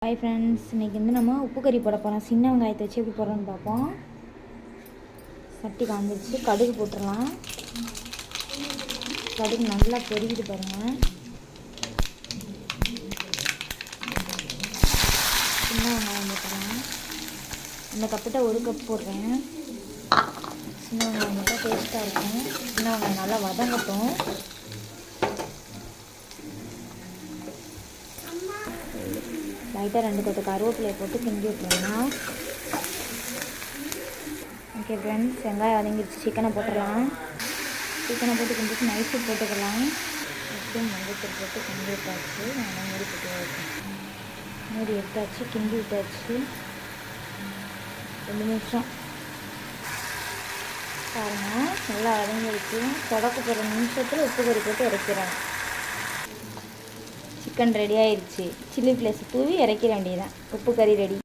Hi friends, இன்றைக்கி நம்ம உப்பு கறி போட போகிறோம். சின்ன வெங்காயத்தை வச்சு எப்படி போடுறோன்னு பார்ப்போம். சட்டி காஞ்சிருச்சு, கடுகு போட்டுடலாம். கடுகு நல்லா பொரியுது பாருங்கள். சின்ன வெங்காயம் போட்டுடலாம். இந்த கப்பிட்ட 1 கப் போடுறேன். சின்ன வெங்காயம் மட்டும் டேஸ்ட்டாக இருக்கும். சின்ன வெங்காயம் நல்லா வதங்கட்டும். லைட்டாக 2 கொத்து கருவேப்பிலையை போட்டு கிண்டி விட்டுருலாம். ஓகே ஃப்ரெண்ட்ஸ், வெங்காயம் வதங்கிடுச்சு. சிக்கனை போட்டுடலாம். சிக்கனை போட்டு கிண்டிட்டு நைஸு போட்டுக்கலாம். உப்பும் மஞ்சத்தூள் போட்டு கிண்டி விட்டாச்சு. நல்லா மூடி போட்டு மூடி எடுத்தாச்சு, கிண்டி விட்டாச்சு. 2 நிமிஷம் பாருங்கள், நல்லா வதங்கிடுச்சு. தொடக்க போகிற நிமிஷத்தில் உப்பு கறி போட்டு இறக்கிறேன். சிக்கன் ரெடி ஆயிடுச்சு. சில்லி ஃப்ளேக்ஸ் தூவி இறக்கிற வேண்டியதான். உப்பு கறி ரெடி.